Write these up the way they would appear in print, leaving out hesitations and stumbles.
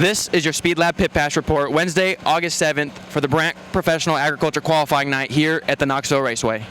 This is your Speedlab Pit Pass Report, Wednesday, August 7th for the Brandt Professional Agriculture Qualifying Night here at the Knoxville Raceway.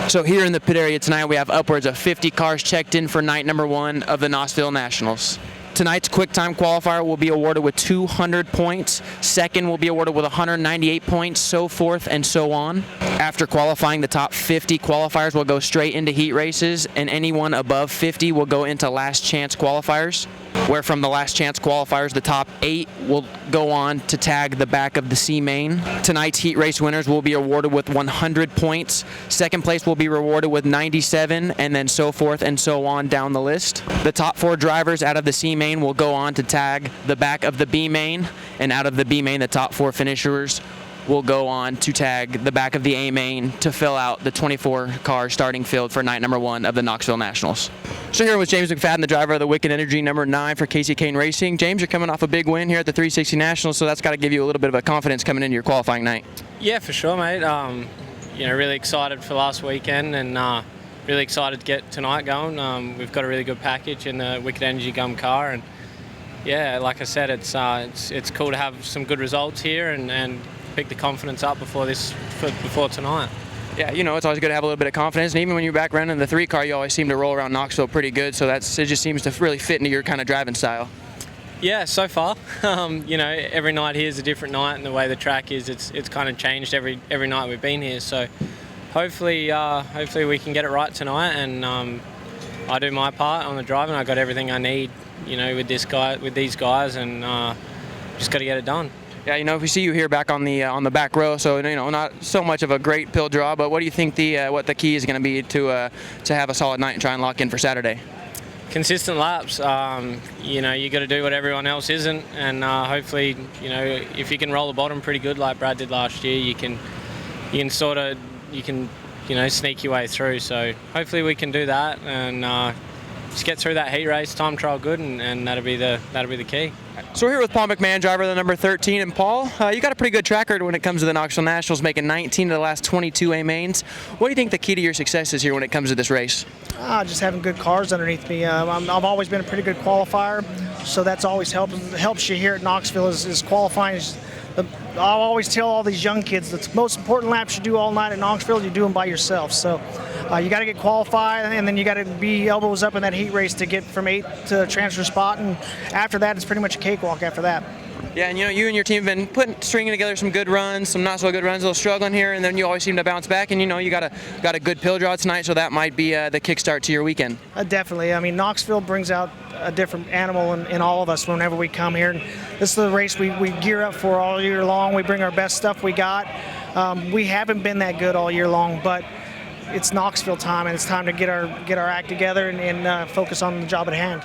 So here in the pit area tonight, we have upwards of 50 cars checked in for night number 1 of the Knoxville Nationals. Tonight's quick time qualifier will be awarded with 200 points. Second will be awarded with 198 points, so forth and so on. After qualifying, the top 50 qualifiers will go straight into heat races, and anyone above 50 will go into last chance qualifiers, where from the last chance qualifiers, the top 8 will go on to tag the back of the C main. Tonight's heat race winners will be awarded with 100 points. Second place will be rewarded with 97, and then so forth and so on down the list. The top 4 drivers out of the C main will go on to tag the back of the B main, and out of the B main, the top 4 finishers will go on to tag the back of the A main to fill out the 24-car starting field for night number 1 of the Knoxville Nationals. So here with James McFadden, the driver of the Wicked Energy number 9 for Kasey Kahne Racing. James, you're coming off a big win here at the 360 Nationals, so that's got to give you a little bit of a confidence coming into your qualifying night. Yeah, for sure, mate. Really excited for last weekend and really excited to get tonight going. We've got a really good package in the Wicked Energy Gum car, and yeah, like I said, it's cool to have some good results here and pick the confidence up before tonight. Yeah, it's always good to have a little bit of confidence, and even when you're back running the 3 car, you always seem to roll around Knoxville pretty good, so it just seems to really fit into your kind of driving style. Yeah, so far. Every night here is a different night, and the way the track is, it's kind of changed every night we've been here, so hopefully we can get it right tonight, and I do my part on the driving. I got everything I need, with these guys, and just got to get it done. Yeah, if we see you here back on the back row, so not so much of a great pill draw, but what do you think what the key is going to be to have a solid night and try and lock in for Saturday? Consistent laps. You got to do what everyone else isn't, and hopefully, if you can roll the bottom pretty good like Brad did last year, you can sneak your way through. So hopefully we can do that and just get through that heat race, time trial good, and that'll be the key. So we're here with Paul McMahan, driver of the number 13, and Paul, you got a pretty good track record when it comes to the Knoxville Nationals, making 19 of the last 22 A mains. What do you think the key to your success is here when it comes to this race? Just having good cars underneath me. I've always been a pretty good qualifier, so that's always helps you here at Knoxville is qualifying. I'll always tell all these young kids that the most important laps you do all night at Knoxville, you do them by yourself. So you got to get qualified, and then you got to be elbows up in that heat race to get from 8th to transfer spot, and after that, it's pretty much a cakewalk after that. Yeah, and you and your team have been stringing together some good runs, some not so good runs, a little struggling here, and then you always seem to bounce back, and you got a good pill draw tonight, so that might be the kickstart to your weekend. Definitely. I mean, Knoxville brings out a different animal in all of us whenever we come here. And this is the race we gear up for all year long. We bring our best stuff we got. We haven't been that good all year long, but it's Knoxville time, and it's time to get our act together and focus on the job at hand.